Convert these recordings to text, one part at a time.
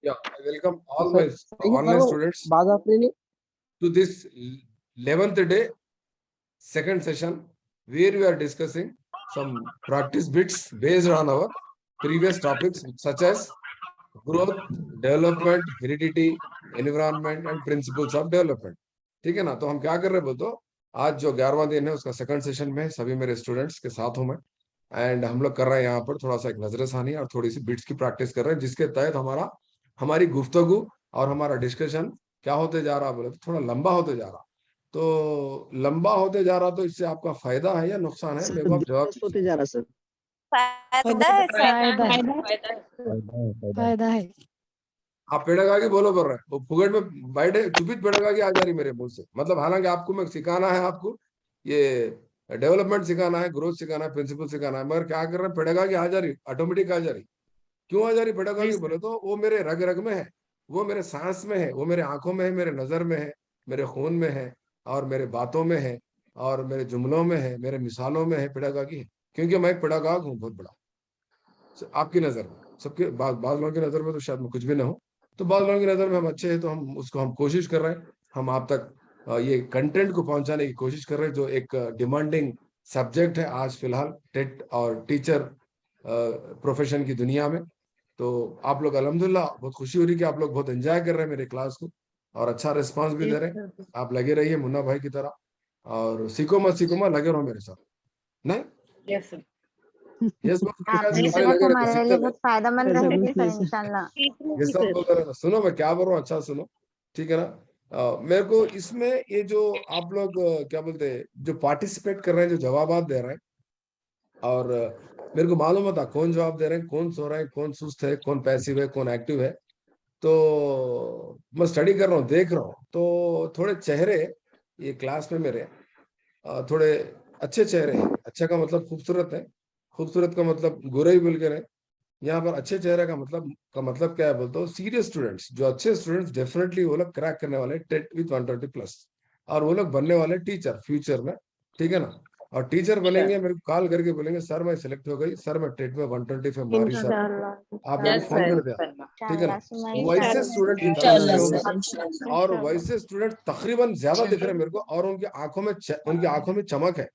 Yeah, I welcome तो all my सही है online सर, students बात आपने नहीं to this 11th day, second session, where we are discussing some practice bits based on our previous topics, such as growth, development, heredity, environment, and principles of development. ठीक है ना? तो हम क्या कर रहे हैं बोलो, आज जो 11वां दिन है उसका सेकंड सेशन में सभी मेरे स्टूडेंट्स के साथ हूं मैं, एंड हम लोग कर रहे हैं यहाँ पर थोड़ा सा एक नजरसानी और थोड़ी सी बिट्स की प्रैक्टिस कर रहे हैं, जिसके तहत हमारी गुफ्तगू और हमारा डिस्कशन क्या होते जा रहा बोले तो थोड़ा लंबा होते जा रहा। तो लंबा होते जा रहा तो इससे आपका फायदा है या नुकसान है, मेरे सर, को आप जवाब दिलचस्प होते जा रहा सर। फायदा है सर, फायदा है, फायदा है। फायदा है। आप पेडागागी बोलो कर रहे हैं, वो फुगड़ में बैठे चुपित पेडागागी आ जा रही मेरे मुंह से, मतलब हालांकि आपको मैं सिखाना है, आपको ये डेवलपमेंट सिखाना है, ग्रोथ सिखाना है, प्रिंसिपल सिखाना है, मगर क्या कर रहे हैं, पेडागागी आ जा रही, ऑटोमेटिक आ जा रही। क्यों आ जा रही पेडागागी बोले तो वो मेरे रग रग में है, वो मेरे सांस में है, वो मेरे आंखों में है, मेरे नजर में है, मेरे खून में है, और मेरे बातों में है, और मेरे जुमलों में है, मेरे मिसालों में है पेडागागी है। क्योंकि मैं एक पेडागाग हूँ बहुत बड़ा। आपकी नजर में सबके बाज लोगों की नजर में तो शायद मैं कुछ भी ना हो, तो बाज लोगों की नजर में हम अच्छे हैं, तो हम कोशिश कर रहे हैं, हम आप तक ये कंटेंट को पहुंचाने की कोशिश कर रहे हैं, जो एक डिमांडिंग सब्जेक्ट है आज फिलहाल टेट और टीचर प्रोफेशन की दुनिया में। तो आप लोग अल्हम्दुलिल्लाह बहुत खुशी हो रही कि आप लोग बहुत एंजॉय कर रहे हैं मेरे क्लास को, और अच्छा रिस्पांस भी दे रहे हैं। आप लगे रहिए मुन्ना भाई की तरह, और सीखो मत लगे रहो मेरे साथ। नहीं यस सर। यस आपकी सारे सबक लगे रहते हमारे लिए सीखते बहुत फायदेमंद रहेगी सर इंशाल्लाह। ये सब बोलते रहना। सुनो मैं क्या बोल रहा हूँ, अच्छा सुनो, ठीक है ना? मेरे को इसमें ये जो आप लोग क्या बोलते हैं, जो पार्टिसिपेट कर रहे हैं, जो जवाब दे रहे हैं, और मेरे को मालूम होता कौन जवाब दे रहे हैं, कौन सो रहा है, कौन सुस्त है, कौन पैसिव है, कौन एक्टिव है। तो मैं स्टडी कर रहा हूँ, देख रहा हूँ, तो थोड़े चेहरे ये क्लास में मेरे थोड़े अच्छे चेहरे हैं। अच्छा का मतलब खूबसूरत है, खूबसूरत का मतलब गोरे ही बोल के रहे। यहाँ पर अच्छे चेहरे का मतलब क्या है बोलते हो, सीरियस स्टूडेंट्स, जो अच्छे स्टूडेंट्स डेफिनेटली वो लोग क्रैक करने वाले टेट विद 120 प्लस, और वो लोग बनने वाले टीचर फ्यूचर में, ठीक है ना? और टीचर बनेंगे, मेरे को कॉल करके बोलेंगे सर मैं सिलेक्ट हो गई, सर मैं टेट में 125 मारी सर, आप मेरे को यस फोन सर, कर दिया, ठीक है ना? इंशाल्लाह सुमा वैसे इंशाल्लाह। स्टूडेंट इंशाल्लाह इंटरव्यू सर, होंगे, और वैसे स्टूडेंट तकरीबन ज्यादा दिख रहे हैं मेरे को, और उनकी आंखों में चमक है।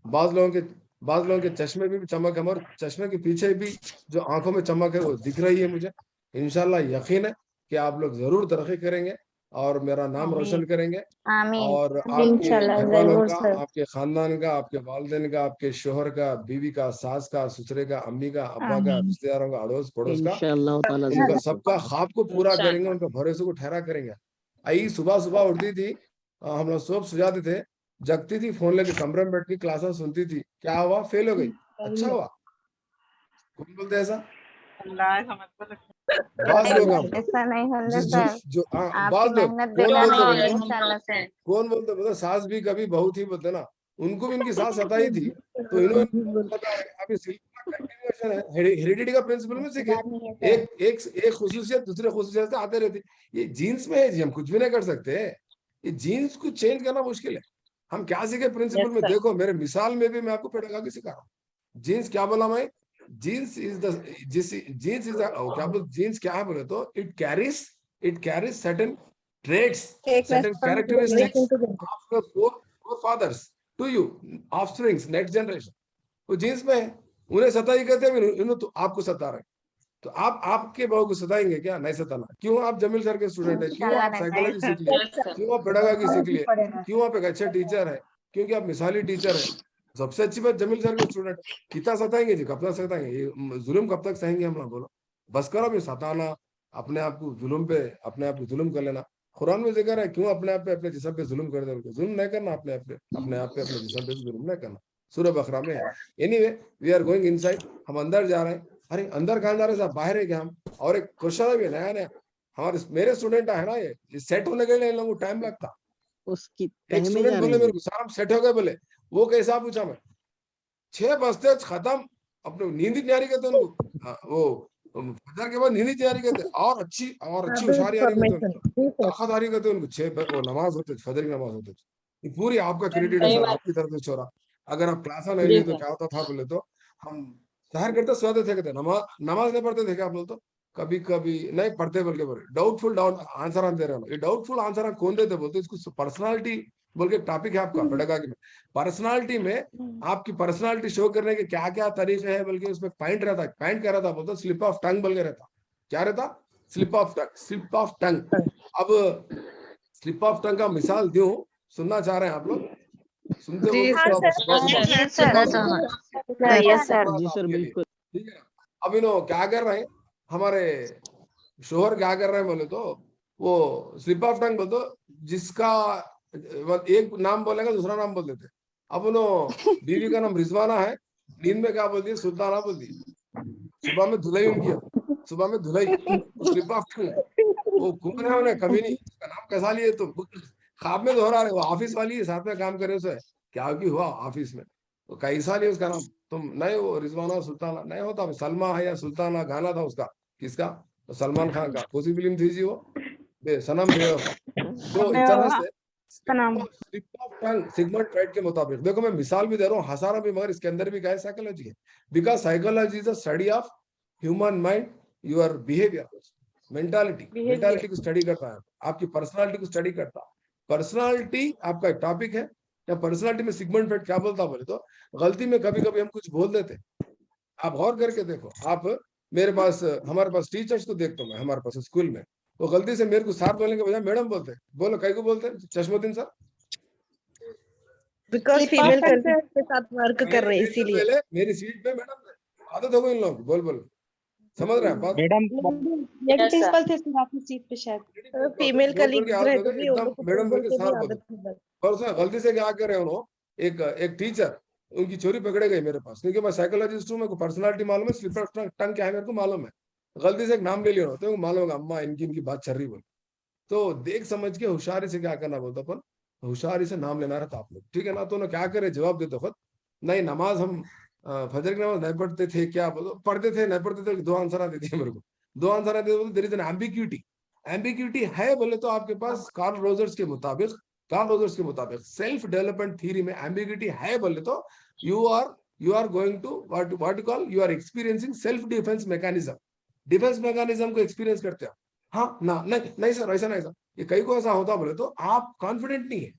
बाज लोगों के बाज लोगों के चश्मे भी चमक है, और चश्मे के पीछे भी जो आंखों में चमक है वो दिख रही है मुझे। इंशाल्लाह यकीन है कि आप लोग जरूर तरक्की करेंगे और मेरा नाम रोशन करेंगे, आमीन और आपके इंशाल्लाह घर वालों जरूर का, सर। आपके खानदान का, आपके वालिदैन का, आपके शोहर का, बीवी का, सास का, ससुरे का, अम्मी का, अब्बा का, आमीन रिश्तेदारों का, अड़ोस पड़ोस का, इंशाअल्लाह ताला उनका जरूर सर। सबका ख्वाब को पूरा करेंगे, उनका भरोसे को ठहरा करेंगे। आई सुबह सुबह उठती थी, हम लोग सोप सुजाते थे, जगती थी, फोन लेके कमरे में बैठ के क्लासेस सुनती थी, क्या हुआ, फेल हो गई, अच्छा हुआ, कौन बोलते हैं ऐसा? अल्लाह समझ बाज लोग हम ऐसा नहीं होगा जिस जो सर, जो आपकी बाज लोग मेहनत कौन बेकार बोलते नहीं बोले होगी तो, इंशाल्लाह सर। कौन बोलते बोले सास भी कभी बहू थी बोलते ना, उनको भी इनकी सास सताई थी, तो इन्होंने बता रहे अभी कंटिन्यूएशन है, हेरिडिटी का प्रिंसिपल में ऐसी सीखे। बात नहीं है सर। एक एक एक खुसूसियत दूसरे खुसूसियत से आते रहती, ये जीन्स में है जी, हम कुछ भी नहीं कर सकते, ये जीन्स को चेंज करना मुश्किल है। हम क्या सीखे प्रिंसिपल में, देखो मेरे मिसाल में भी मैं आपको पेडागॉजी सिखा रहा हूँ। जीन्स क्या बोला मैं, genes is the genes is क्या बोल, जीन्स क्या है बोले तो it carries certain traits, certain characteristics of your forefathers to you, offsprings, next generation। वो जीन्स में है, उन्हें सताई कहते हैं, इन्होंने तो आपको सता रहे, तो आप आपके बहू को सताएंगे क्या? नहीं सताना। क्यों? आप जमील सर के स्टूडेंट है, क्यों इंशाल्लाह आप नहीं साइकोलॉजी सीख लिए, क्यों आप पेडागॉजी सीख लिए, क्यों आप एक अच्छे टीचर है, क्योंकि आप मिसाली टीचर है। सबसे अच्छी बात जमील सर के स्टूडेंट, कितना सताएंगे जी, कब तक सताएंगे, ये जुल्म कब तक सहेंगे हम लोग, बोलो बस करो भी सताना, अपने आप को जुल्म पे अपने आप को जुल्म कर लेना। कुरान में जिक्र है, क्यों अपने आप पे अपने जिस्म पे जुल्म कर दे, उनको जुल्म नहीं करना, अपने आप पे अपने जिस्म पे भी जुल्म नहीं करना, सूरह बकरा में है। Anyway we are going inside, हम अंदर जा रहे हैं। अरे अंदर कहाँ जा रहे हैं साहब, बाहर है क्या हम? और एक क्वेश्चन भी नया नया, हमारे मेरे स्टूडेंट है ना, ये सेट होने के लिए इन लोगों को टाइम लगता। उसकी एक तह में स्टूडेंट जा बोले रही मेरे है। को सर हम सेट हो गए, बोले वो कैसा पूछा मैं, 6 बजते खत्म, अपने नींद ही नहीं आ रही कहते उनको, वो फजर के बाद नींद ही नहीं आ रही कहते, और अच्छी होशियारी आ रही कहते उनको, ताकत आ रही कहते उनको, 6 वो नमाज होते, फजर की नमाज होते। ये पूरी आपका क्रेडिट है सही सर, बात आपकी तरफ से छोड़ा। अगर आप क्लास नहीं जी लिए तो सर। क्या होता था बोले तो, हम सहर करते सोते थे कहते, नमाज नमाज नहीं पढ़ते थे क्या बोलते, कभी कभी नहीं पढ़ते बोल के बोले डाउटफुल आंसर हम दे रहे हो, ये डाउटफुल आंसर कौन देते बोलते, इसको पर्सनालिटी बोल के टॉपिक है आपका पेडागॉजी में। पर्सनालिटी में आपकी पर्सनालिटी शो करने के क्या क्या तरीके हैं बोल के उसमें पॉइंट रहता है। पॉइंट क्या रहता बोलते स्लिप ऑफ टंग बोल के रहता, क्या रहता, slip of tongue, slip of tongue. अब स्लिप ऑफ टंग का मिसाल दूं, सुनना चाह रहे हैं आप लोग, सुनते जी हो तो Yes, sir. Yes, sir. जी सर बिल्कुल। ठीक है। अब इन्हों क्या कर रहे हैं, हमारे शोहर क्या कर रहे हैं बोले तो वो स्लिप ऑफ टंग बोल दो, जिसका एक नाम बोलेगा दूसरा नाम बोल देते। अब उन्होंने बीवी का नाम रिजवाना है, नींद में क्या बोल दिया, सुल्ताना बोल दी। सुबह में धुलाई उनकी, सुबह में धुलाई, स्लिप ऑफ टंग। वो कौन है, उन्हें कभी नहीं, उसका नाम कैसा लिए तुम, ख्वाब में दोहरा रहे, वो ऑफिस वाली है, साथ में काम करे उसे, क्या की हुआ ऑफिस में, तो कैसा नहीं उसका नाम तुम, नहीं वो रिजवाना सुल्ताना नहीं होता, सलमा है या सुल्ताना, गाना था उसका, किसका, तो सलमान खान का, कौन सी फिल्म थी जी वो, सनम बेवफा। तो इस तरह से slip of tongue Sigmund Freud के मुताबिक, देखो मैं मिसाल भी दे रहा हूँ, हंसा रहा भी, मगर इसके अंदर भी क्या है, साइकोलॉजी है। Because psychology is a study of human mind, your behaviour, mentality को स्टडी करता है, आपकी पर्सनालिटी को स्टडी करता है। पर्सनालिटी आपका एक टॉपिक है, या पर्सनालिटी में सिगमंड फ्रॉइड क्या बोलता बोले तो, गलती में कभी कभी हम कुछ बोल देते, आप गौर करके देखो, आप मेरे पास, हमारे पास टीचर्स को देखता हूँ मैं, हमारे पास स्कूल में, वो गलती से मेरे को सर बोलने के बजाय मैडम बोलते, बोलो कई को बोलते, चश्मुद्दीन सर, बिकॉज फीमेल कल्चर के साथ वर्क कर रहे हैं इसीलिए। पहले मेरी सीट पे मैडम, आदत हो गई इन लोगों की, बोल समझ रहे हैं बात, प्रिंसिपल थे सर आपकी सीट पे शायद, फीमेल कलीग रहते थे, एकदम मैडम बोल के सर बोलते। और उसमें गलती से क्या कर रहे हैं उन्होंने, एक टीचर उनकी चोरी पकड़े गई मेरे पास, क्योंकि मैं साइकोलॉजिस्ट हूँ, मेरे को पर्सनालिटी मालूम है, स्लिप ऑफ टंग क्या है मेरे को मालूम है, गलती से एक नाम ले लिया होता है, मालूम होगा अम्मा इनकी बात चल रही बोल, तो देख समझ के होशियारी से क्या करना बोलता, अपन होशियारी से नाम लेना रहता आप लोग, ठीक है ना। तो उन्हें क्या करे, जवाब देते खुद, नहीं नमाज हम फजर की नमाज नहीं पढ़ते थे, क्या बोलो पढ़ते थे नहीं पढ़ते थे, दो आंसर आते थे मेरे को, दो आंसर आते थे, देयर इज एन एम्बिग्यूटी है बोले तो आपके पास, कार्ल रोजर्स के मुताबिक सेल्फ डेवलपमेंट थ्योरी में एम्बिग्यूटी है बोले तो, you are going to what you call, you are experiencing self defence mechanism को एक्सपीरियंस करते हो। हाँ ना, नहीं सर ऐसा नहीं सर, ये कई को ऐसा होता बोले तो आप कॉन्फिडेंट नहीं है,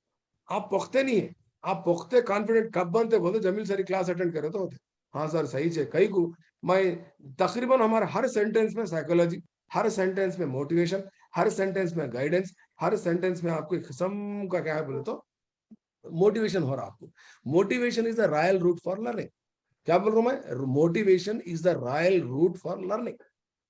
आप पुख्ते नहीं है, आप पुख्ते कॉन्फिडेंट कब बनते बोलते, जमील सारी क्लास अटेंड करे तो होते, हाँ सर सही है। कई को मैं तकरीबन हमारे हर सेंटेंस में साइकोलॉजी, हर सेंटेंस में मोटिवेशन, हर सेंटेंस में गाइडेंस, हर सेंटेंस में आपको एक किस्म का क्या है बोले तो मोटिवेशन हो रहा है आपको। Motivation is the royal route for learning, क्या बोल रहा हूं मैं, motivation is the royal route for learning.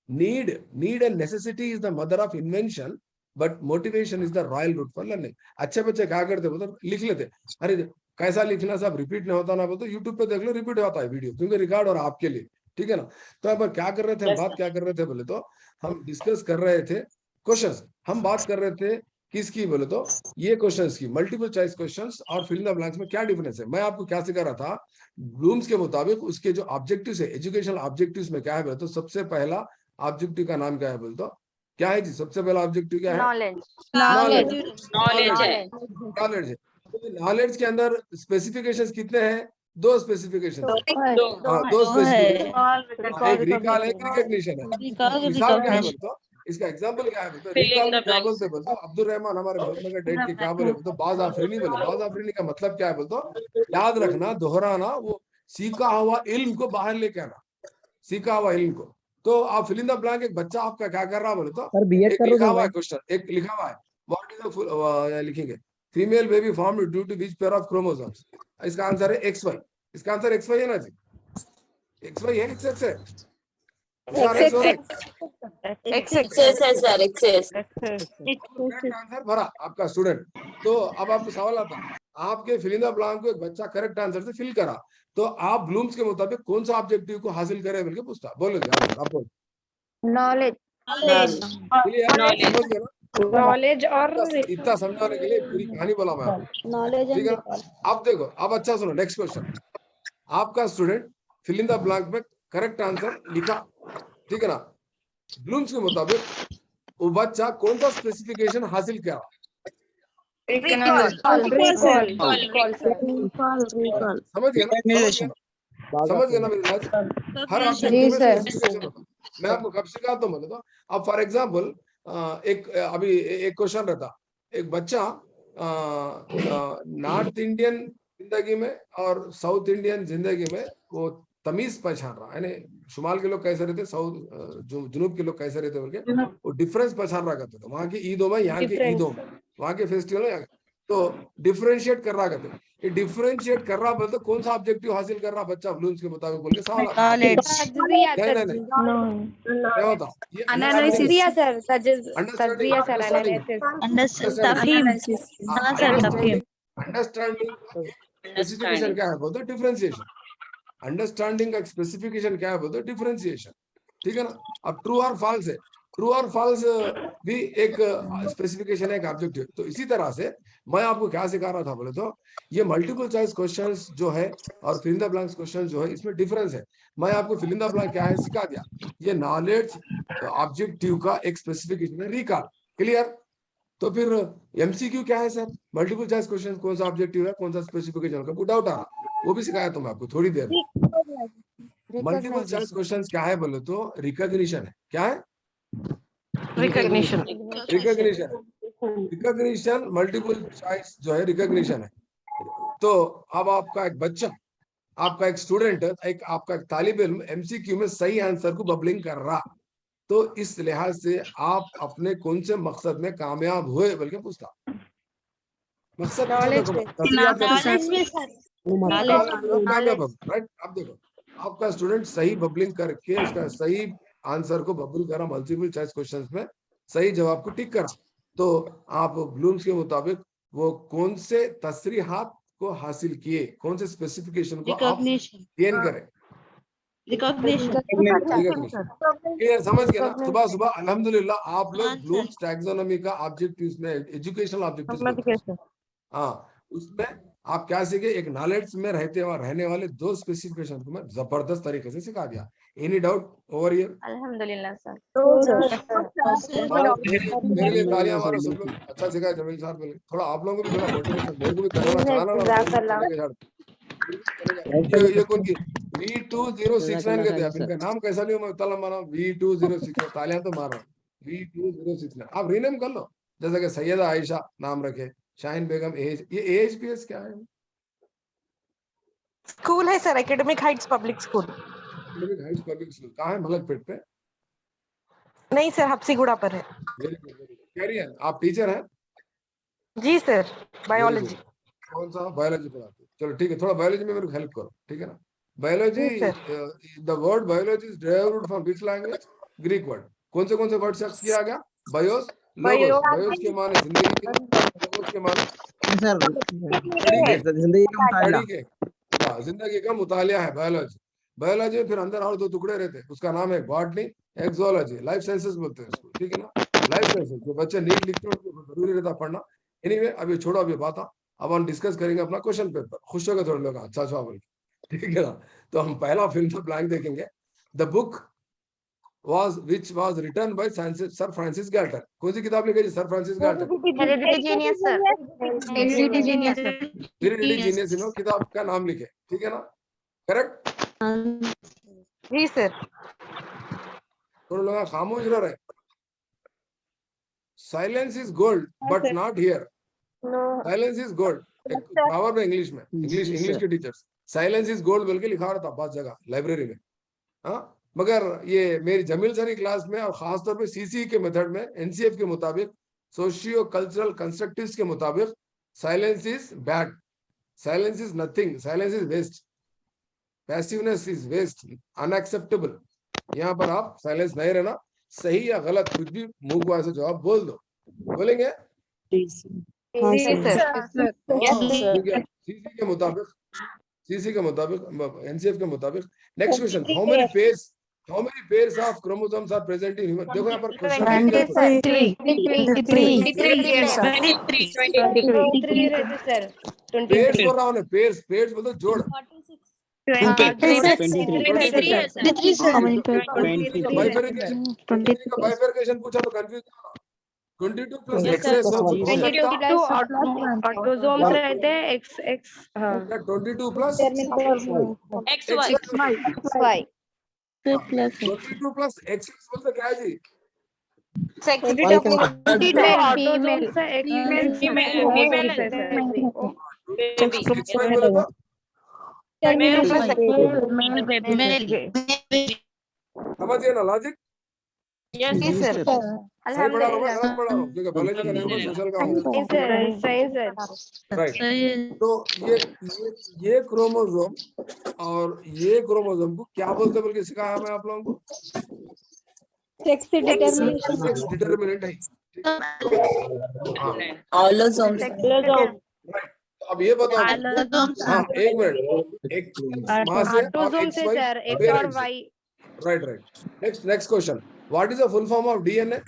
Need and necessity is the mother of invention, but motivation is the royal route for learning. अच्छे बच्चे क्या करते बोलते, लिख लेते, अरे कैसा लिखना सब रिपीट नहीं होता ना बोलते, यूट्यूब पे देख लो रिपीट होता है वीडियो, क्योंकि रिकॉर्ड हो रहा है आपके लिए, ठीक है ना। तो अब क्या कर रहे थे, बात क्या कर रहे थे बोले तो, हम डिस्कस कर रहे थे क्वेश्चंस, हम बात कर रहे थे किसकी बोले तो, ये क्वेश्चंस की, मल्टीपल चॉइस क्वेश्चंस और फिल इन द ब्लैंक्स में क्या डिफरेंस है। मैं आपको क्या सिखा रहा था, ब्लूम्स के मुताबिक उसके जो ऑब्जेक्टिव्स है, एजुकेशनल ऑब्जेक्टिव्स में क्या है बोले तो, सबसे पहला ऑब्जेक्टिव का नाम क्या है बोले तो, क्या है जी, सबसे पहला ऑब्जेक्टिव क्या है, नॉलेज के अंदर स्पेसिफिकेशंस कितने हैं, दो स्पेसिफिकेशन, दो स्पेसिफिकेशन, एक रिकॉल है, रिकॉग्निशन है। मिसाल क्या है बोलते हो, इसका एग्जांपल क्या है बोलते हो, रिकॉल में क्या बोलते बोलते अब्दुल रहमान हमारे मोहम्मद का डेट के क्या बोले बोलते, बाज आफरीनी बोले, बाज आफरीनी का मतलब क्या है बोलते, याद रखना, दोहराना, वो सीखा हुआ इल्म को बाहर लेके आना, सीखा हुआ इल्म को। तो आप फिल इन द ब्लैंक, एक बच्चा आपका क्या कर रहा बोले तो, एक लिखा हुआ है क्वेश्चन, एक लिखा हुआ है, व्हाट इज द, लिखेंगे female baby formed due to which pair of chromosomes, इसका आंसर है XY, इसका आंसर XY है ना जी, XY है, XX है, आंसर भरा आपका स्टूडेंट। तो अब आपको सवाल आता, आपके फिल इन द ब्लैंक को एक बच्चा करेक्ट आंसर से फिल करा, तो आप ब्लूम्स के मुताबिक कौन सा ऑब्जेक्टिव को हासिल करे बोल के पूछता, बोलो जी आप बोलो, नॉलेज समझ गए ना, नॉलेज और इतना समझाने के लिए पूरी कहानी बोला मैं आपको, नॉलेज ठीक है। अब देखो, अब अच्छा सुनो, नेक्स्ट क्वेश्चन, आपका student fill in the blank में करेक्ट आंसर लिखा, ठीक है ना, ब्लूम्स के मुताबिक वो बच्चा कौन सा स्पेसिफिकेशन हासिल किया, समझ गए ना, समझ गए ना मेरी बात, हर ऑब्जेक्टिव में स्पेसिफिकेशन होता है, मैं आपको कब सिखाता हूँ बोले तो, अब फॉर एग्जाम्पल अभी एक क्वेश्चन रहता, एक बच्चा नॉर्थ इंडियन जिंदगी में और साउथ इंडियन जिंदगी में वो तमीज पहचान रहा है, यानी शुमाल के लोग कैसे रहते, साउथ जुनूब के लोग कैसे रहते बोल के वो डिफरेंस पहचान रहा करते थे, वहां की ईदों में, यहाँ की ईदों में, वहां के फेस्टिवल में, तो डिफरेंशिएट कर रहा करते। ये डिफरेंशिएट कर रहा बोलते कौन सा ऑब्जेक्टिव हासिल कर रहा बच्चा ब्लूम्स के मुताबिक बोल के सवाल आता है। नहीं क्या होता ये तजजिया sir, understanding sir, understanding specification क्या है बोलते हैं डिफरेंशिएशन। अंडरस्टैंडिंग का स्पेसिफिकेशन क्या है बोलते हैं डिफरेंशिएशन, ठीक है ना। अब ट्रू और फॉल्स है, ट्रू और फॉल्स भी एक स्पेसिफिकेशन है, एक ऑब्जेक्टिव। तो इसी तरह से मैं आपको क्या सिखा रहा था बोले तो, ये मल्टीपल चॉइस क्वेश्चंस जो है और fill in the blanks question जो है, इसमें डिफरेंस है। मैं आपको फिल इन द ब्लैंक क्या है सिखा दिया, ये नॉलेज ऑब्जेक्टिव का एक स्पेसिफिकेशन है, रिकॉल, क्लियर। तो फिर एमसीक्यू क्या है सर, मल्टीपल चॉइस क्वेश्चन कौन सा ऑब्जेक्टिव है, कौन सा स्पेसिफिकेशन का, डाउट आ रहा, वो भी सिखाया तो मैं आपको थोड़ी देर में। मल्टीपल चॉइस क्वेश्चंस क्या है बोले तो रिकॉग्निशन है, क्या है रिकॉग्निशन। रिकॉग्निशन मल्टीपल चॉइस जो है रिकॉग्निशन है। तो अब आपका एक बच्चा, आपका एक स्टूडेंट, एक आपका एक तालिब इल्म एमसीक्यू में सही आंसर को बबलिंग कर रहा, तो इस लिहाज से आप अपने कौन से मकसद में कामयाब हुए बल्कि पूछता, मकसद राइट। अब देखो आपका स्टूडेंट सही बबलिंग करके उसका सही आंसर को बबल करा, मल्टीपल चॉइस क्वेश्चंस में सही जवाब को टिक करा, तो आप ब्लूम्स के मुताबिक वो कौन से तसरीहात को हासिल किए, कौन से स्पेसिफिकेशन को आप गेन करें, क्लियर, समझ गए ना। सुबह सुबह अल्हम्दुलिल्लाह आप लोग ब्लूम्स टैक्सोनॉमी का ऑब्जेक्टिव्स में, एजुकेशनल ऑब्जेक्टिव्स, हाँ उसमें आप क्या सीखे, एक नॉलेज में रहने वाले दो स्पेसिफिकेशन को मैं जबरदस्त तरीके से सिखा दिया। Any doubt over here? अल्हम्दुलिल्लाह सर। मेरे लिए तालियां मारो सब लोग, अच्छा सिखा जमील साहब बोले, थोड़ा आप लोगों को भी थोड़ा मोटिवेशन, मेरे को भी करना चलाना ना ये कौन की V2069 कहते हैं, आप इनका नाम कैसा नहीं, मैं ताला मारा V2069, तालियां तो मार रहा हूँ, V2069 आप रीनेम कर लो, जैसे कि सैयदा आयशा नाम रखे, शाहीन बेगम, एज, ये AHPS क्या है? स्कूल है sir, academic Heights public school. Academic Heights public school कहाँ है? मलकपेट पे? नहीं सर, हफ्सीगुड़ा पर है। Very good, very good. कह रही है आप टीचर हैं? जी सर, बायोलॉजी। कौन सा बायोलॉजी पढ़ाते? चलो ठीक है, थोड़ा बायोलॉजी में मेरे को हेल्प करो, ठीक है ना। Biology, the word biology is derived from which language? Greek word. कौन से वर्ड से अक्स किया गया? BIOS, logos. बायोस के माने जिंदगी के, लोगोस के माने सर जिंदगी का मुतालिया है बायोलॉजी। बायोलॉजी में फिर अंदर और दो टुकड़े रहते हैं, उसका नाम है बॉटनी, एक ज़ूलॉजी, लाइफ साइंसेस बोलते हैं उसको, ठीक है ना। लाइफ साइंसेस जो बच्चे नीट लिखते हैं उनको जरूरी रहता पढ़ना। एनीवे अभी छोड़ो, अभी बात, अब हम डिस्कस करेंगे अपना क्वेश्चन पेपर। खुश होकर थोड़े लोग अच्छा बोल के, ठीक है ना। तो हम पहला फिल्म ब्लैंक देखेंगे। The book which was written by Sir Francis Galton। कौन सी किताब लिखी sir Francis Galton? Heredity genius sir. Heredity genius sir. Heredity genius, इन्होंने किताब का नाम लिखे, ठीक है ना, करेक्ट? जी सर। थोड़ा लोग खामोश रह रहे। Silence is gold but not here. Silence is gold एक प्रॉवर्ब है इंग्लिश में, इंग्लिश के टीचर्स साइलेंस इज गोल्ड बोल के लिखा रहा था बहुत जगह लाइब्रेरी में, हाँ। मगर ये मेरी जमील सर की क्लास में और खासतौर पे सीसी के मेथड में, एनसीएफ के मुताबिक, सोशियो कल्चरल कंस्ट्रक्टिव्स के मुताबिक, silence is bad, silence is nothing, silence is waste, passiveness is waste, unacceptable. यहाँ पर आप साइलेंस नहीं रहना, सही या गलत कुछ भी मुंह को ऐसे जवाब बोल दो, बोलेंगे सीसी के मुताबिक, एनसीएफ के मुताबिक। Next question, how many pairs of chromosomes are present in human? देखो यहाँ पर क्वेश्चन पेयर्स बोल रहा हूँ, पेयर्स बोलते जोड़, बाइफरकेशन पूछा तो कंफ्यूज 22 प्लस XS ऑटोसोम्स रहते हैं, XX, हाँ 22 प्लस XY। 22 प्लस एक्स बोलते क्या है जी? 22 ऑटोजोम से फीमेल है सर। एक्स वाई बोले तो समझिए ना लॉजिक। सही पढ़ा रहा हूँ मैं, गलत पढ़ा रहा हूँ? क्योंकि बायोलॉजी का नहीं हूँ, सोशल का हूँ। सही सर। राइट। तो ये क्रोमोसोम और ये क्रोमोसोम को क्या बोलते बल्कि सिखाया मैं आप लोगों को? Sex determination. सेक्स डिटरमिनेंट है। हाँ ऑलोसोम्स राइट। अब ये बताओ मुझको, हाँ एक मिनट, एक माँ से और ऑटोजोम एक्स से वाई सर, एक्स और parents. Y. Right right. Next question, what is the full form of DNA?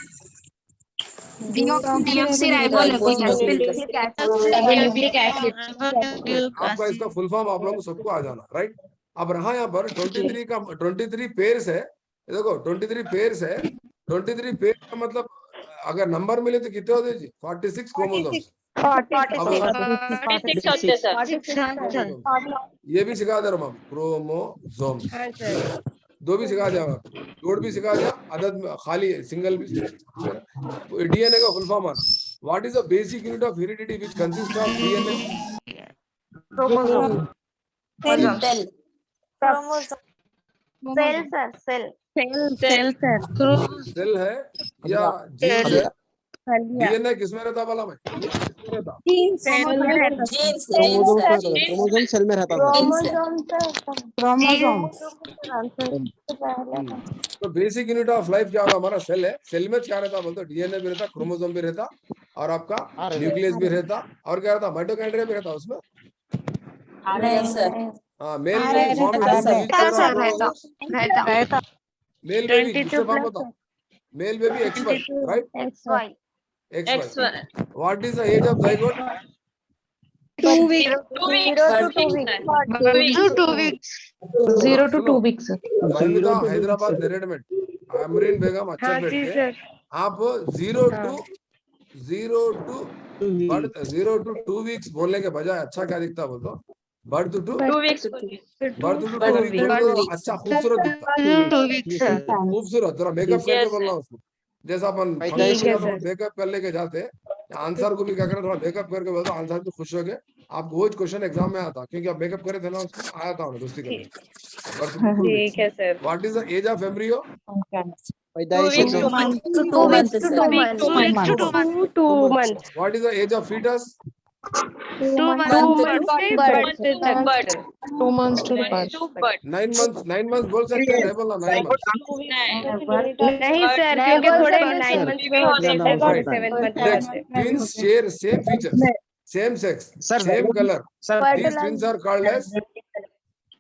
Ribonucleic acid आपका इसका फुल फॉर्म आप लोगों को सबको आ जाना। राइट। अब रहा यहाँ पर 23 पेयर्स है। देखो 23 पेयर्स है। 23 पेयर का मतलब अगर नंबर मिले तो कितने होते जी? 46 क्रोमोसोम्स। ये भी सिखा दे रहा हूँ, क्रोमोसोम्स हाँ सर। दो भी सिखा दिया, जोड़ भी सिखा दिया, अदद खाली सिंगल भी। डीएनए का फुल फॉर्म आना, what is the basic unit of heredity which consist of DNA? Cell है या जीन्स है? डीएनए किसमें रहता वाला मैं? किसमें रहता? क्रोमोसोम सेल में रहता तो बेसिक यूनिट ऑफ लाइफ क्या होता? हमारा सेल है। सेल में क्या रहता बोलते? डीएनए भी रहता, क्रोमोसोम भी रहता, और आपका न्यूक्लियस भी रहता, और क्या रहता? माइटोकॉन्ड्रिया भी रहता उसमें। हाँ, male baby form male baby किससे फॉर्म होता? Male baby X Y, right? X Y. What is the age of zygote? 2 weeks. 0 to 2 weeks. Mahida Hyderabad Neredmet Amreen Begum अच्छा हाँ बैठ जी के सर। आप 0 to 2 वीक्स बोलने के बजाय अच्छा क्या दिखता बोलो? बर्थ टू 2 वीक्स अच्छा खूबसूरत दिखता, खूबसूरत। जरा मेकअप करके बोलना उसको, जैसा अपन ठीक है सर। मेकअप कर लेके जाते, आंसर को भी क्या करना, थोड़ा मेकअप करके बोलता, आंसर भी खुश हो गए। आपको वो क्वेश्चन एग्जाम में आता क्योंकि आप मेकअप करे थे ना, उसमें आया था दोस्ती करने। Birth to 2 weeks. ठीक है sir. What is the age of embryo? 2 weeks to 2 months. 2 months. What is the age of fetus? 2 months से birth तक। 2 months to birth. 9 months बोल सकते हैं, नहीं बोलना 9 months। नहीं सर, क्योंकि थोड़े 9 months में होते हैं, 7 months में होते हैं। Twins share same features, same sex, same color. These twins are called as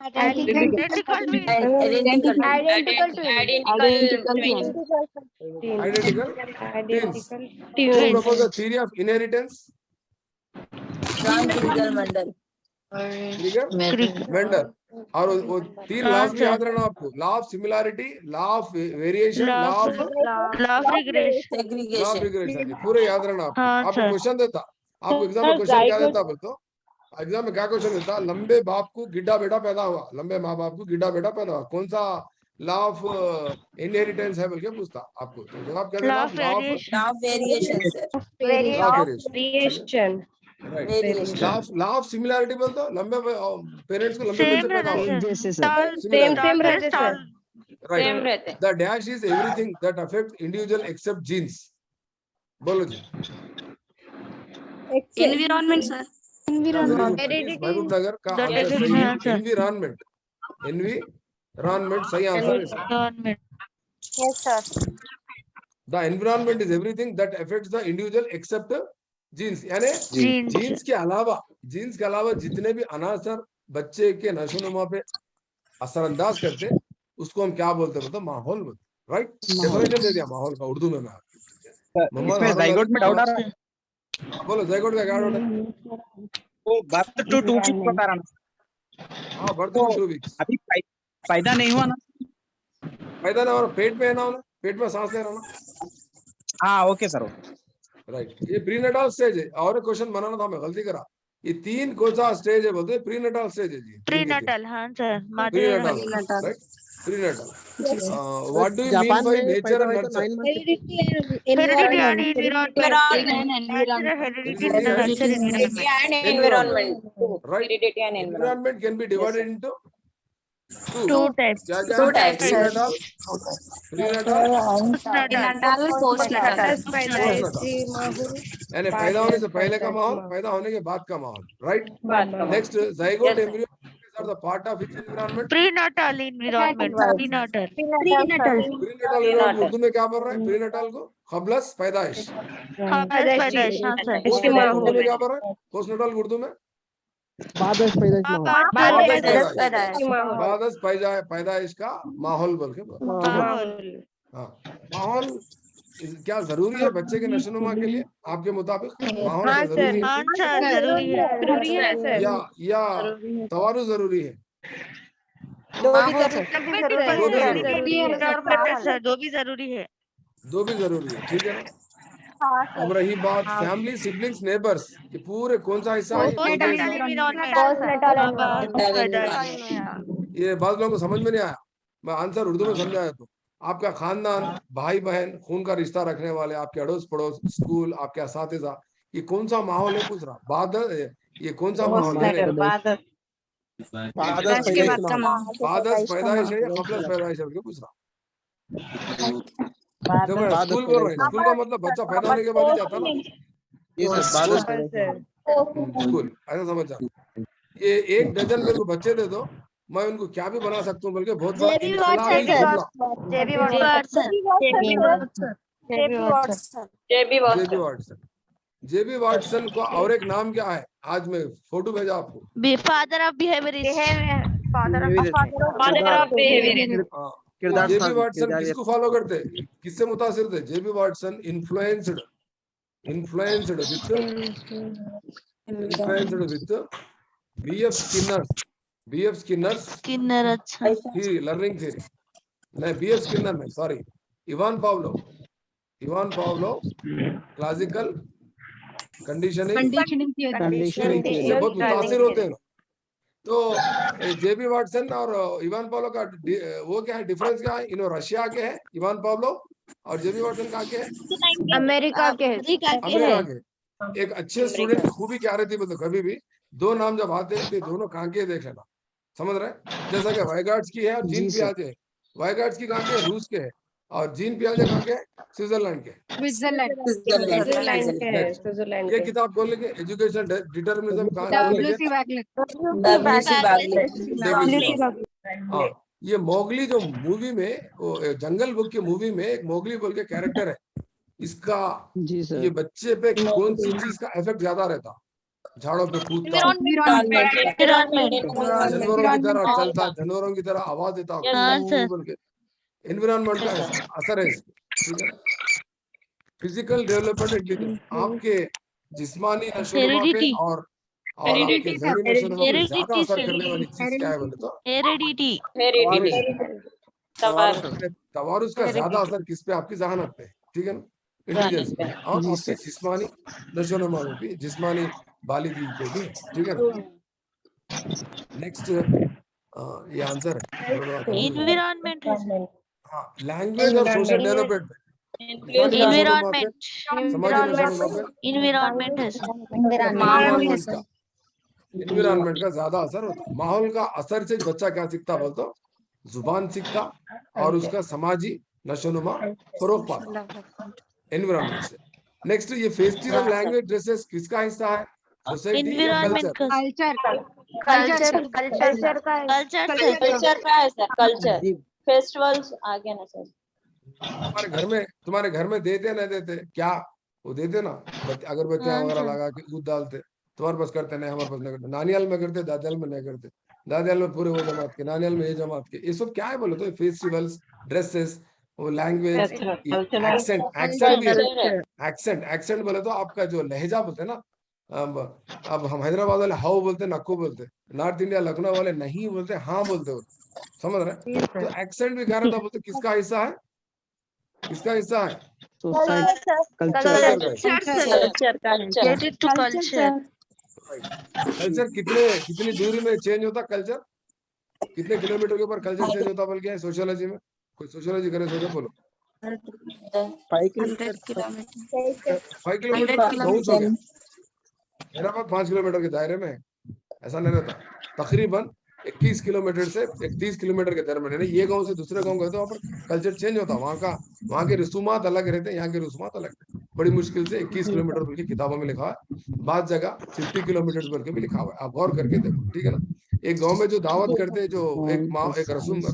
Identical twins. identical twins. Who Twins. propose the theory of inheritance? Mendel. और वो 3 लॉज भी याद रहना आपको, law of similarity, law of variation, law of regression, पूरे याद रहना आपको। आपको क्वेश्चन देता, आपको एग्जाम में क्वेश्चन क्या देता बोलते? एग्जाम में क्या क्वेश्चन देता? लंबे बाप को गिड्डा बेटा पैदा हुआ, लंबे माँ बाप को गिड्डा बेटा पैदा हुआ, कौन सा लॉ ऑफ इनहेरिटेंस है बोल के पूछता आपको। तो जवाब क्या देना? Law of variation. Law of similarity बोलते हो, लंबे पेरेंट्स को लंबे बच्चे पैदा हुए, सेम रहते sir. Right. The dash is everything that affect individual except genes. बोलो जी। Environment, sir. महबूब नगर का आंसर सही है। एनवायरमेंट, एनवायरमेंट सही आंसर है। Yes sir. The environment is everything that affects the individual except genes, यानी जीन्स के अलावा जितने भी अनासर बच्चे के नशोनुमा पे असरअंदाज करते, उसको हम क्या बोलते हैं? मतलब माहौल बोलते, राइट? डेफिनेशन दे दिया माहौल का उर्दू में। इसमें जाइगोट में डाउट आ रहा है। बोलो जाइगोट का क्या डाउट है? वो बर्थ टू 2 वीक्स बता रहा ना। हाँ, बर्थ टू 2 वीक्स। अभी पैदा नहीं हुआ ना? पैदा ना हो, पेट में है ना, पेट में सांस ले रहा ना। हाँ ओके सर। राइट, ये प्रीनेटल स्टेज है। और एक क्वेश्चन बनाना था, मैं गलती करा। ये 3 कौन सा स्टेज है बोलते? प्रीनेटल स्टेज है जी। प्रीनेटल, हाँ sir. Prenatal, right. Prenatal. What do you mean Japan by में nature पैदा and हुए तो nurture? 9 month Heredity and Heredity and environment. environment. Natural Heredity Heredity and and nurture environment. and environment. Right? Heredity and environment. Environment can be divided into two. Two types. क्या क्या Two है? types, sir. Prenatal, prenatal, Postnatal. postnatal. पैदाइश postnatal. माहौल यानी पैदा होने से पहले का माहौल, पैदा होने के बाद का माहौल. Right? Next, zygote Yes, embryo are the part of which environment? Prenatal environment. Prenatal. Prenatal. Prenatal environment Urdu में क्या बोल रहा है? Prenatal को कबलस पैदाइश. पैदाइश. हाँ सर. Postnatal उर्दू में क्या बोल रहा है? Postnatal उर्दू में बादश पैदाइश माहौल बादस पैदाइश का माहौल बोल के बोल. माहौल. हाँ, माहौल क्या जरूरी है बच्चे के नशोनुमा के लिए आपके मुताबिक? माहौल क्या जरूरी है हाँ सर. जरूरी है. जरूरी है सर. या तवारू जरूरी है? माहौल जरूरी सर. दो भी जरूरी है. दो भी जरूरी है. ठीक है ना? अब रही बात फैमिली, सिबलिंग्स, नेबर्स, ये पूरे कौन सा हिस्सा है? ये बाद लोगों को समझ में नहीं आया. मैं आंसर उर्दू में समझाया तो आपका खानदान, भाई बहन, खून का रिश्ता रखने वाले, आपके अड़ोस पड़ोस, स्कूल, आपके असातिज़ा, ये कौन सा माहौल है पूछ रहा. बाद ये कौन सा माहौल है? बादश पैदाइश माहौल. बादस पैदाइश है या कबलस पैदाइश है पूछ रहा. जब मैं स्कूल बोल रहा हूँ, स्कूल का मतलब बच्चा पैदा होने के बाद ही जाता ना. ये सर बादश पैदाइश माहौल. स्कूल ऐसा समझ जा. ये 1 डजन मेरे को बच्चे दे दो, मैं उनको क्या भी बना सकता हूँ, बल्कि बहुत बड़ा इनकलाबी मामला. जेबी वाटसन को और एक नाम क्या है? आज मैं फोटो भेजा आपको. फादर ऑफ किरदार जेबी साहब, वाटसन किरदार किसको फॉलो करते? किससे मुतासिर थे? JB Watson influenced with BF Skinner's Skinner. अच्छा. Theory, learning theory. नहीं, बीएफ स्किनर नहीं, sorry, Ivan Pavlov classical conditioning ये बहुत मुतासिर होते हैं. तो जेबी वाटसन और इवान पावलो का वो क्या है, डिफरेंस क्या है? इन्हों रशिया के हैं इवान पावलो, और जेबी वाटसन कहाँ के हैं? अमेरिका के अमेरिका के. एक अच्छे स्टूडेंट की खूबी क्या रहती है? मतलब कभी भी दो नाम जब आते हैं तो दोनों कहाँ के देख लेना. समझ रहे? जैसा कि वाइगार्ड्स की है और जीन पियाजे है. वाइगार्ड्स की कहाँ के? रूस के है. और जीन पियाजे कहाँ के? स्विट्जरलैंड के. ये किताब खोल लेंगे, एजुकेशन डिटर्मिनिज्म कहाँ हाँ, ये मोगली जो मूवी में, वो जंगल बुक की मूवी में एक मोगली बोल के कैरेक्टर है. इसका जी सर. ये बच्चे पे कौन सी चीज का इफेक्ट ज्यादा रहता? झाड़ों पे कूदता, जानवरों की तरह चलता, जानवरों की तरह आवाज देता, बोल के एनवायरनमेंट का असर है इसको. ठीक है. फिजिकल डेवलपमेंट इंटेलिजेंस आपके जिस्मानी नशोनुमा पे और आपके जहनी नशोनुमा पे ज्यादा असर करने वाली चीज क्या है बोले तो हेरिडिटी. तवारुस का ज्यादा असर किस पे? आपकी जहानत पे. ठीक है ना? इंटेलिजेंस पे और आपके जिस्मानी नशोनुमा पे, जिस्मानी बालिगी पे भी. ठीक है ना? नेक्स्ट ये आंसर है. एनवायरनमेंट. हाँ, लैंग्वेज और सोशल डेवलपमेंट पे एनवायरनमेंट का ज्यादा असर होता है. माहौल का असर से बच्चा क्या सीखता बोलते? जुबान सीखता और उसका समाजी नशोनुमा फरोग पाता एनवायरनमेंट से. नेक्स्ट, ये फेस्टिवल, लैंग्वेज, ड्रेसेस किसका हिस्सा है? सोसाइटी या कल्चर? कल्चर. फेस्टिवल्स आ गया ना सर. तुम्हारे घर में देते ना देते क्या? वो देते ना. अगर बच्चे वगैरह लगा के दूध डालते, तुम्हारे पास करते नहीं, हमारे पास नहीं करते. नानियाल में करते, दादियाल में नहीं करते. दादियाल में पूरे वो जमात के, नानियाल में ये जमात के. ये सब क्या है बोले तो? फेस्टिवल्स, ड्रेसेस, वो लैंग्वेज, एक्सेंट बोले तो आपका जो लहजा बोलते ना. अब हम हैदराबाद वाले हाउ बोलते, नक्कू बोलते. नॉर्थ इंडिया लखनऊ वाले नहीं बोलते, हाँ बोलते. समझ रहे? तो एक्सेंट भी क्या रहता बोलते? किसका हिस्सा है? किसका हिस्सा है? कल्चर कितनी दूरी में चेंज होता? कल्चर कितने किलोमीटर के ऊपर कल्चर चेंज होता बोल के सोशियोलॉजी में? कोई सोशियोलॉजी करे सोचो बोलो। 5 किलोमीटर 5 किलोमीटर पहुंच हो गया। हैदराबाद 5 किलोमीटर के दायरे में है, ऐसा नहीं रहता। तकरीबन 21 किलोमीटर से 31 किलोमीटर के दायरे में नहीं, ये गांव से दूसरे गांव गए तो वहाँ पर कल्चर चेंज होता। वहाँ के रसूमात अलग रहते हैं, यहाँ के रसूमात अलग रहते हैं। बड़ी मुश्किल से 21 किलोमीटर बोल के किताबों में लिखा है, बाद जगह 50 किलोमीटर बोल के भी लिखा हुआ है। आप गौर करके देखो, ठीक है ना। एक गांव में जो दावत करते हैं, जो एक रस्म को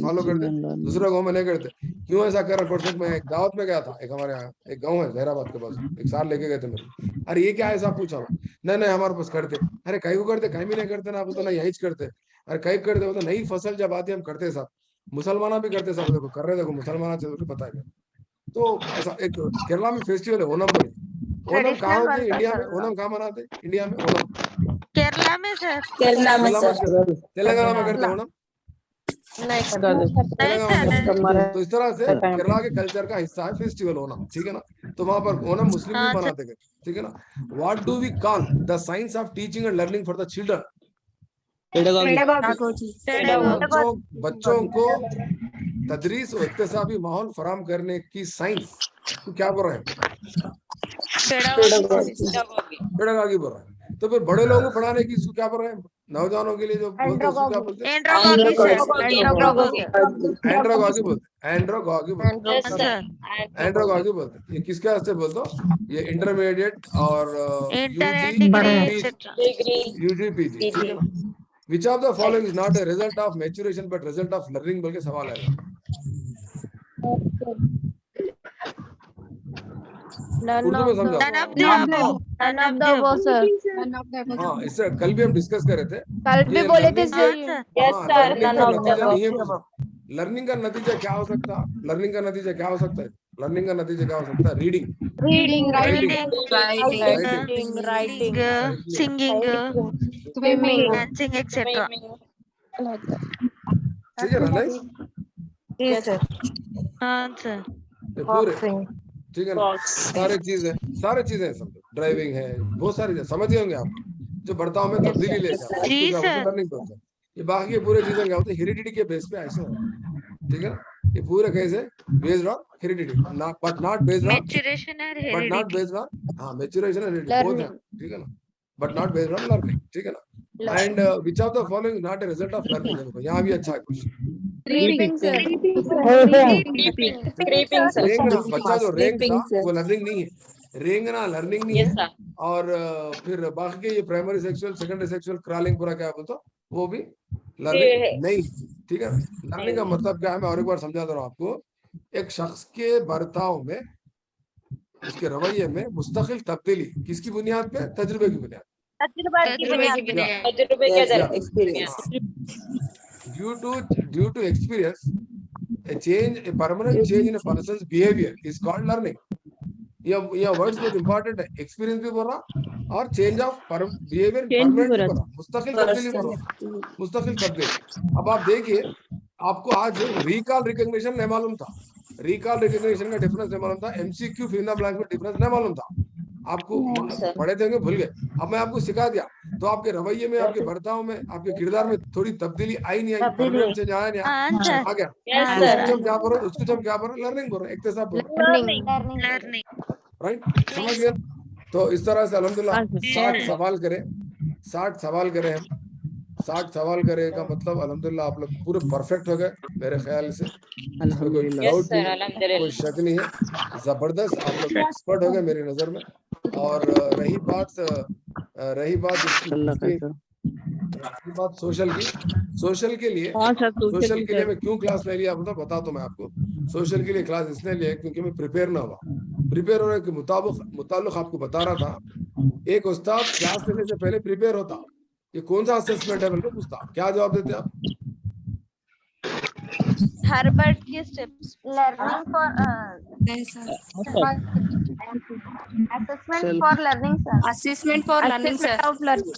फॉलो करते हैं, दूसरा गांव में नहीं करते। क्यों ऐसा कर रहा? परसों मैं एक दावत में गया था, एक हमारे यहाँ एक गाँव है जहराबाद के पास, एक साल लेके गए थे मेरे। अरे ये क्या ऐसा पूछा? नहीं हमारे पास करते। अरे कहीं को करते, कहीं भी नहीं करते ना, आप तो ना यही करते। अरे कहीं करते हो तो नई फसल जब आती है हम करते साथ, मुसलमाना भी करते साथ, देखो कर रहे, देखो मुसलमान चल पता है। तो ऐसा एक केरला में फेस्टिवल है ओनम बोले। ओनम कहाँ होते हैं इंडिया में? ओनम कहाँ मनाते हैं इंडिया में? ओनम केरला में सर। केरला में सर। तेलंगाना में करते हैं ओनम? नहीं तेलंगाना सर। में। तो इस तरह से केरला के कल्चर का हिस्सा है फेस्टिवल ओनम, ठीक है ना। तो वहां पर ओनम मुस्लिम भी हाँ, मनाते हैं, ठीक है ना। What do we call the science of teaching and learning for the children? बच्चों को तदरीस और इक्तिसाबी माहौल फराहम करने की साइंस तो क्या बोल रहे हैं? पेडागॉजी बोल रहे हैं। तो फिर बड़े लोगों को पढ़ाने की इसको क्या बोल रहे हैं? नौजवानों के लिए जो बोलते हैं उसको क्या बोलते हैं? एंड्रोगॉगी एंड्रोगॉगी बोलते हैं। एंड्रोगॉगी बोलते हैं। सर। एंड्रोगॉगी बोलते हैं। ये किसके वास्ते बोलते हो? ये इंटरमीडिएट और inter and degree etcetera. UG PG, ठीक है ना। Which of the following is not a result of maturation but result of learning बोल के सवाल आएगा। उर्दू में समझाओ। None of the above, sir. हाँ, इससे कल भी हम डिस्कस कर रहे थे। कल भी बोले थे sir. Yes sir, none of the above. Learning का नतीजा क्या हो सकता है? लर्निंग का नतीजा क्या हो सकता है? लर्निंग का नतीजा क्या हो सकता है? Reading, Reading, Writing. writing, singing, swimming. Dancing etcetera. ठीक है ना? नहीं Yes, sir. हाँ सर। ये पूरे, ठीक है ना। सारे चीजें समझो। ड्राइविंग है, बहुत सारी चीजें समझ गए होंगे आप, जो बर्ताव में तब्दीली ले जाता है। जी, सर। लर्निंग बोलते हैं। ये बाकी ये पूरे चीजें क्या होते हैं? हेरिडिटी के बेस पे ऐसे होते हैं, ठीक है ना। ये पूरे कैसे based on heredity, but not based on maturation और हेरिडिटी। हाँ मैच्योरेशन एंड हेरिडिटी बोथ है, ठीक है ना, but not based on learning, ठीक है ना। And which of the following not a result of learning? देखो यहाँ भी अच्छा है question. Reading, sir. Scraping sir. रेंगना, बच्चा जो रेंग था Scraping, sir. वो लर्निंग नहीं है। रेंगना लर्निंग नहीं Yes है। sir. और फिर बाकी के ये primary sexual, secondary sexual, crawling पूरा क्या बोलते हो, वो भी लर्निंग नहीं, ठीक है। लर्निंग का मतलब क्या है? मैं और एक बार समझा दे रहा हूँ आपको। एक शख्स के बर्ताव में, उसके रवैये में मुस्तकिल तब्दीली किसकी बुनियाद पे? तजुर्बे की बुनियाद। तजुर्बे के आधार पे। Due to experience, a permanent change in a person's behavior is called learning. ये वर्ड्स बहुत इंपॉर्टेंट है। एक्सपीरियंस भी बोल रहा और चेंज ऑफ बिहेवियर परमानेंट भी बोल रहा, मुस्तकिल तब्दीली बोल रहा, मुस्तकिल तब्दीली। अब आप देखिए, आपको आज रिकॉल रिकॉग्निशन नहीं मालूम था, रिकॉल रिकॉग्निशन का डिफरेंस नहीं मालूम था, MCQ fill in the blank में डिफरेंस नहीं मालूम था आपको, पढ़े थे भूल गए। अब मैं आपको सिखा दिया तो आपके रवैये में, आपके बर्ताव में, आपके किरदार में थोड़ी तब्दीली आई नहीं आई? परमानेंट चेंज आया नहीं आया? आ गया। उसको हम क्या बोल रहे हैं? उसको हम क्या बोल रहे हैं? लर्निंग बोल रहे हैं, इक्तिसाब बोल रहे हैं, लर्निंग। राइट? समझ गए? तो इस तरह से अल्हम्दुलिल्लाह 60 सवाल करें, 60 सवाल करें हम। 60 सवाल करे का मतलब अल्हम्दुलिल्लाह आप लोग पूरे परफेक्ट हो गए मेरे ख्याल से। अल्हम्दुलिल्लाह। कोई डाउट नहीं, कोई शक नहीं है, जबरदस्त आप लोग एक्सपर्ट हो गए मेरी नजर में। और रही बात सोशल की, सोशल के लिए मैं क्यों क्लास ले लिया बता तो मैं आपको। सोशल के लिए क्लास इसलिए लिया क्योंकि मैं प्रिपेयर ना हुआ। प्रिपेयर होने के मुताबिक आपको बता रहा था, एक उस्ताद क्लास लेने से पहले प्रिपेयर होता, ये कौन सा असेसमेंट है बोलकर पूछता, क्या जवाब देते आप? हर्बर्ट के steps learning for assessment for learning sir, assessment for learning sir, of learning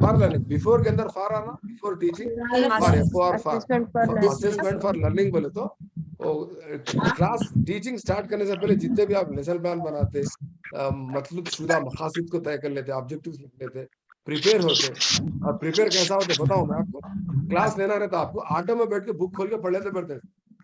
for learning, before के अंदर फॉर आना, before teaching, for assessment for learning बोले तो क्लास टीचिंग स्टार्ट करने से पहले जितने भी आप लेसन प्लान बनाते, मतलब शुदा मकासद को तय कर लेते, ऑब्जेक्टिव्स लिख लेते, प्रिपेयर होते, और प्रिपेयर कैसा होते बताऊं मैं आपको। क्लास लेना रहता आपको, ऑटो में बैठ के बुक खोल के पढ़ लेते पढ़ते,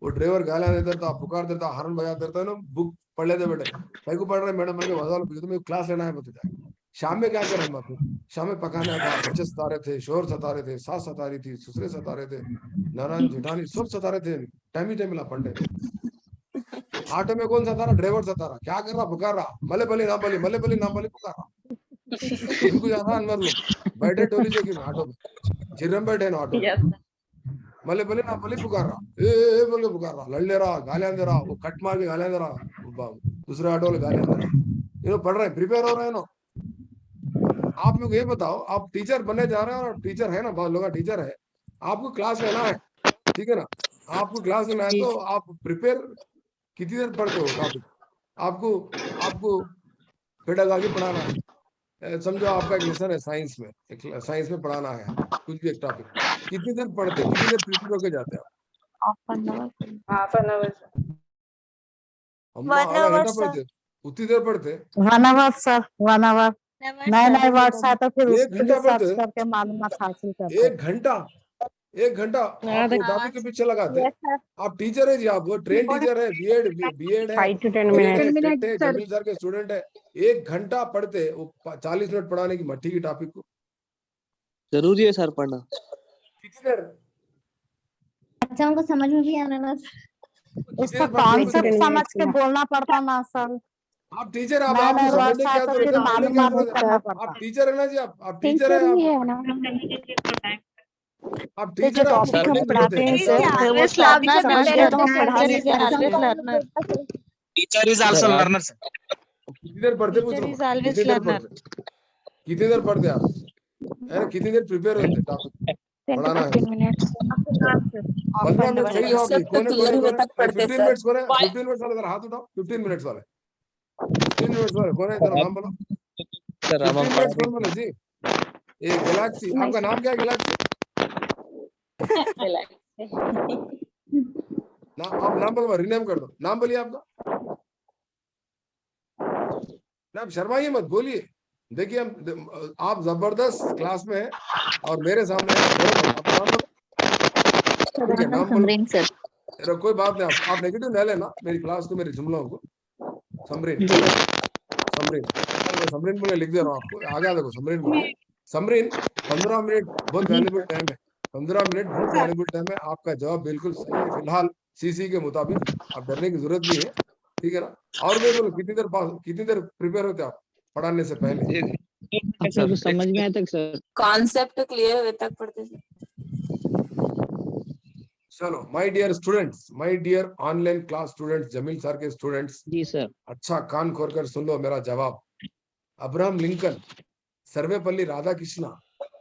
वो ड्राइवर गालियां देता था, पुकार देता, हॉर्न बजा देता है ना, बुक पढ़ लेते बैठे, कहीं को पढ़ रहे मैडम मैंने वजह तुम्हें क्लास लेना है बताया। शाम में क्या करें हम आपको, शाम में पकाना था, बच्चे सता रहे थे, शोर सता रहे थे, सास सता रही थी, ससुरे सता रहे थे, नारायण जेठानी सब सता रहे थे, टाइम ही टाइम मिला पढ़ने। ऑटो में कौन सता रहा, ड्राइवर सता रहा, क्या कर रहा, पुकार रहा, मले बली नाम बली पुकार रहा, उनको जाना अनवर लोग बैठे टोली जो की ऑटो में, चिरम बैठे ना ऑटो में, मले बली नाम बली पुकार रहा, ए बोल के पुकार रहा, लड़ ले रहा, गालियां दे रहा, वो कट मार के गालियां दे रहा, दूसरे ऑटो में गालियां दे रहा, ये लोग पढ़ रहे हैं, प्रिपेयर हो रहे हैं ना। आप लोग ये बताओ, आप टीचर बनने जा रहे हैं और टीचर है ना, बहुत लोग टीचर है, आपको क्लास लेना है, ठीक है ना, आपको क्लास लेना है, तो आप प्रिपेयर कितनी देर पढ़ते हो टॉपिक, आपको पेडागॉजी पढ़ाना है, समझो आपका एक लेसन है साइंस में, एक साइंस में पढ़ाना है कुछ भी एक टॉपिक, कितनी देर पढ़ते, कितनी देर प्रिपेयर होके जाते हैं हाफ एन आवर हम आधा घंटा पढ़ते, उतनी देर पढ़ते, 1 आवर सर, 1 आवर। नए नए वर्ड्स आए तो फिर एक उसको भी घंटा सर्च पढ़ते, करके मालूमात हासिल करते। एक घंटा आप वो टॉपिक के पीछे लगाते। आप टीचर है जी, आप वो ट्रेन टीचर है, बीएड है, 5 to 10 minutes टेट है, जमील सर के स्टूडेंट है, 1 घंटा पढ़ते वो 40 मिनट पढ़ाने की मट्टी की टॉपिक को, जरूरी है सर पढ़ना। कितनी देर, बच्चों को समझ में भी आना ना, कितनी उसका देर पढ़ते हो कॉन्सेप्ट बताओ? समझ के बोलना पड़ता ना सर। आप टीचर, आप नए आपको नए वर्ड्स समझने आए क्या तो जरूरत फिर है, बोलने क्या मालूमात भी जरूरत है, करना आप पड़ता। टीचर है ना जी, आप टीचर है, टीचर ही है ना, आप तो जो टीचर है, आपको टॉपिक हम पढ़ने की जरूरत पढ़ाते है। हैं सर, तो वो always टॉपिक learner, समझ ना गए तो हम sir, पढ़ा teacher भी is an सकते always हैं। learner. Teacher is also learner sir. कितनी देर पढ़ते पूछ Teacher रहा is हूँ, always कितनी देर learner. पढ़ते, कितनी देर पढ़ते आप, है ना, कितनी देर प्रिपेयर होते टॉपिक 10 to पढ़ाना है 15 minutes 15 मिनट सही जवाब दी, कौन है 15 मिनट्स कौन है, 5 15 मिनट्स वाले जरा हाथ उठाओ, 15 मिनट्स वाले, 15 मिनट्स वाले कौन है, जरा नाम बोलो, सर अब 15 हम मिनट्स कौन बोले जी, ये गैलेक्सी, आपका नाम क्या है गैलेक्सी, ना आप नाम बोलो, रिनेम कर दो, नाम बोलिए आपका, ना आप शर्माइए मत, बोलिए, देखिए हम आप जबरदस्त क्लास में है और मेरे सामने है, बोलो मत, आपका नाम बोलो, ठीक है नाम बोलो, चलो कोई बात नहीं, आप नेगेटिव ले लेना मेरी क्लास को, मेरे जुमलों को, समरीन समरीन मैं समरीन बोल के लिख दे रहा हूँ आपको, आगे देखो समरीन बोलिए, समरीन 15 मिनट बहुत वैल्यूबल टाइम है, 15 मिनट बहुत वैल्यूबल टाइम है, आपका जवाब बिल्कुल सही है फिलहाल सीसी के मुताबिक, आप डरने की जरूरत नहीं है, ठीक है ना। और मैं बोलो कितनी देर प्रिपेयर होते आप पढ़ाने से पहले, सर समझ में आया तक सर, कॉन्सेप्ट क्लियर हुए तक पढ़ते थे। चलो my dear students, my dear online class students, Jameel sir के स्टूडेंट्स, जी सर, अच्छा कान खोल कर सुन लो मेरा जवाब। अब्राहम लिंकन, सर्वेपल्ली राधाकृष्णा,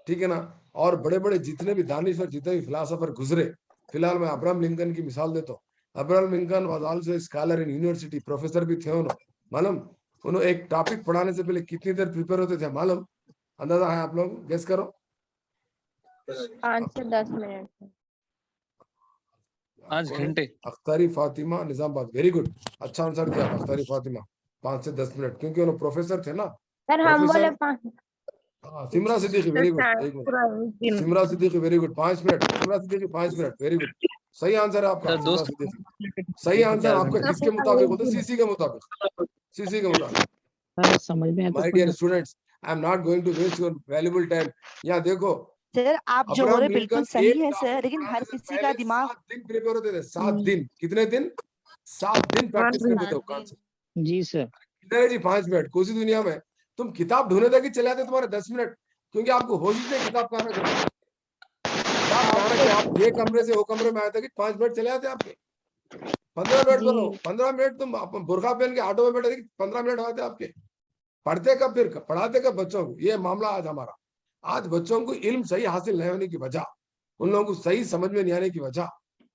ठीक है ना, और बड़े बड़े जितने भी दानिश्वर, जितने भी फिलोसोफर गुजरे, फिलहाल मैं अब्राहम लिंकन की मिसाल देता हूँ। Abraham Lincoln was also scholar in university, professor भी थे उन्होंने, मालूम, उन्होंने एक टॉपिक पढ़ाने से पहले कितनी देर प्रिपेयर होते थे मालूम, अंदाजा है आप लोग, गेस करो, 5 से 10 मिनट 5 घंटे। अख्तारी फातिमा निजामाबाद, वेरी गुड, अच्छा आंसर दिया अख्तारी फातिमा, 5 से 10 मिनट, क्योंकि उन्होंने प्रोफेसर थे ना, सर, हम बोले professor 5 Simra Siddiqui, very good, एक minute, Simra Siddiqui very good, 5 minute, Simra Siddiqui 5 minute, very good, सही आंसर है आपका सर सिमरा सिद्दीकी, सही आंसर आपका, किसके मुताबिक बोलते, सीसी के मुताबिक, सीसी के मुताबिक। सर समझ में आया माय तो dear students, I am not going to waste your valuable time. यहाँ देखो सर, आप जो बोल रहे बिल्कुल सही है सर, लेकिन हर किसी का दिमाग 7 दिन प्रिपेयर होते थे, 7 दिन, कितने दिन, 7 दिन प्रैक्टिस करते थे कॉन्सेप्ट, जी सर, कितने जी 5 मिनट, कोई सी दुनिया में तुम किताब ढूंढने तक ही चले आते तुम्हारे 10 मिनट, क्योंकि आपको होश ही नहीं किताब कहाँ रखी, किताब कहाँ रखी, आप ये कमरे से वो कमरे में आए थे कि 5 मिनट चले आते आपके, 15 मिनट बोलो, 15 मिनट तुम बुरखा पहन के ऑटो में बैठे थे, 15 मिनट आते आपके, पढ़ते कब, फिर पढ़ाते कब बच्चों को, ये मामला आज हमारा, आज बच्चों को इल्म सही हासिल नहीं होने की वजह, उन लोगों को सही समझ में नहीं आने की वजह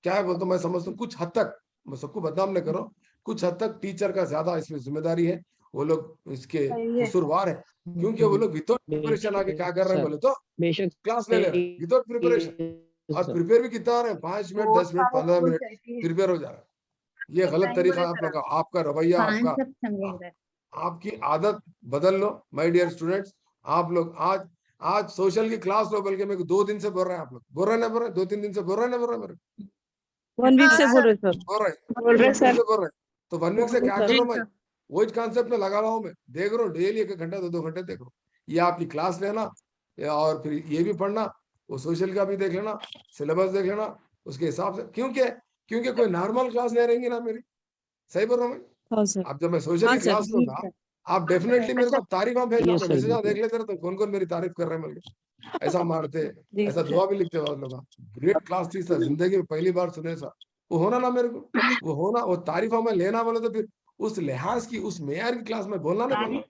क्या है बोलता, मैं समझता हूँ कुछ हद तक, मैं सबको बदनाम न करो, कुछ हद तक टीचर का ज्यादा इसमें जिम्मेदारी है, वो लोग इसके कसूरवार है, क्योंकि वो लोग विदाउट प्रिपरेशन आके क्या कर रहे हैं बोले तो, बेशक क्लास ले ले रहे हैं विदाउट प्रिपरेशन, और प्रिपेयर भी कितना रहे हैं, 5 मिनट 10 मिनट 15 मिनट प्रिपेयर हो जा रहा है, ये गलत तरीका है आप लोग का, आपका रवैया, आपकी आदत बदल लो माय डियर स्टूडेंट्स। आप लोग आज आज सोशल की क्लास लो, बल्कि मेरे को 2 दिन से बोल रहे हैं आप लोग, बोल रहे हैं ना, बोल रहे हैं 2-3 दिन से बोल रहे हैं ना, बोल रहे हैं मेरे को? 1 वीक से बोल रहे सर। बोल रहे हैं, बोल रहे 1 वीक सर। से बोल रहे हैं। तो 1 वीक से क्या कर जी रहा हूँ मैं? वही कॉन्सेप्ट में लगा रहा हूँ मैं, देख रहा हूँ डेली 1 घंटा 2-2 घंटे देख रहा हूँ। ये आपकी क्लास लेना और फिर ये भी पढ़ना, वो सोशल का भी देख लेना, सिलेबस देख लेना उसके हिसाब से। क्योंकि कोई नॉर्मल क्लास नहीं रहेंगी ना मेरी, सही बोल रहा हूँ मैं? हाँ सर। अब जब मैं सोशल हाँ की सर। क्लास लूंगा, आप डेफिनेटली मेरे को तारीफ आप भेजना, Yes, मैं sir, मैसेज बिल्कुल। देख लेते रहते कौन कौन मेरी तारीफ कर रहे हैं मिलके, ऐसा मारते, जी ऐसा सर। दुआ भी लिखते बहुत लोग। ग्रेट क्लास थी सर, जिंदगी में पहली बार सुने सर। वो होना ना मेरे को, वो होना, वो तारीफ हमें लेना बोले तो फिर उस लिहाज की, उस मेयार की क्लास में बोलना नहीं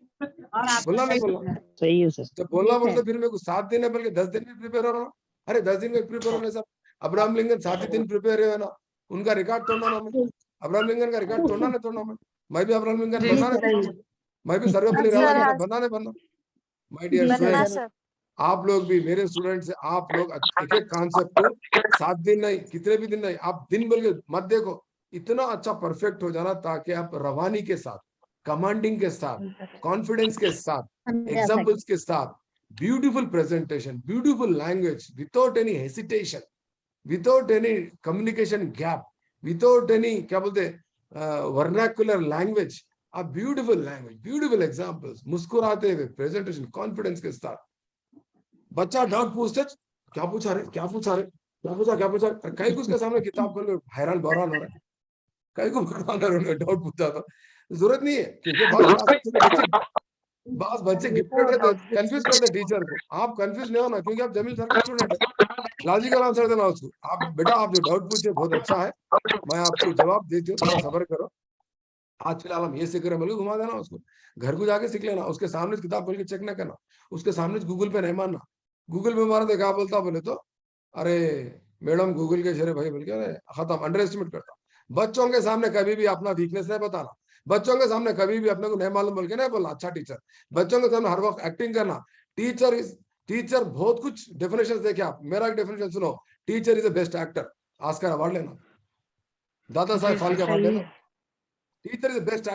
बोलना। सही है सर। जब बोलना बोले तो फिर मेरे को 7 दिन है बल्कि 10 दिन में प्रिपेयर हो रहा हूँ। अरे 10 दिन में प्रिपेयर होने सर, अब्राहम लिंकन 7 ही दिन प्रिपेयर है ना, उनका रिकॉर्ड तोड़ना ना मैं, अब्राहम लिंकन का रिकॉर्ड तोड़ना मैं भी अब्राहम लिंकन बनना नहीं, मैं भी सर्वपल्ली राधाकृष्णन बनना। माय डियर स्टूडेंट्स, आप लोग भी मेरे स्टूडेंट्स, आप लोग एक एक कॉन्सेप्ट को 7 दिन नहीं, कितने भी दिन नहीं, आप दिन बोल के मत देखो, इतना अच्छा परफेक्ट हो जाना ताकि आप रवानी के साथ, कमांडिंग के साथ, कॉन्फिडेंस के साथ, एग्जाम्पल्स के साथ, beautiful presentation, beautiful language, without any hesitation, without any communication gap, without any क्या बोलते vernacular language, a beautiful language, beautiful examples, मुस्कुराते हुए प्रेजेंटेशन, कॉन्फिडेंस के साथ। बच्चा डाउट पूछते, क्या पूछा कहीं कुछ के सामने किताब खोल के हैरान बहरान हो रहा है, कहीं को डाउट पूछता था, जरूरत नहीं है, क्योंकि बच्चे गिफ्टेड रहते, कंफ्यूज करते टीचर को। आप कंफ्यूज नहीं होना, क्योंकि आप जमील सर का स्टूडेंट है, लॉजिकल आंसर देना उसको। आप बेटा, आप जो डाउट पूछे बहुत अच्छा है, मैं आपको जवाब देती हूँ, थोड़ा सब्र करो, आज फिलहाल हम ये सीख रहे हैं, बोले घुमा देना उसको, घर को जाके सीख लेना, उसके सामने किताब खोल के चेक ना करना, उसके सामने गूगल पे नहीं मारना। गूगल पे मारा तो क्या बोलता, बोले तो अरे मैडम गूगल के शेरे भाई बोल के अरे खत्म, अंडर एस्टिमेट करता। बच्चों के सामने कभी भी अपना वीकनेस नहीं बताना, बच्चों के सामने कभी भी अपने को नहीं मालूम बोल के नहीं बोलना अच्छा टीचर। बच्चों के सामने हर वक्त एक्टिंग करना। टीचर बहुत कुछ डेफिनेशन देखे आप, मेरा एक डेफिनेशन सुनो, teacher is the best actor, Oscar award लेना, दादा साहब फाल्के अवार्ड लेना, टीचर इज द बेस्ट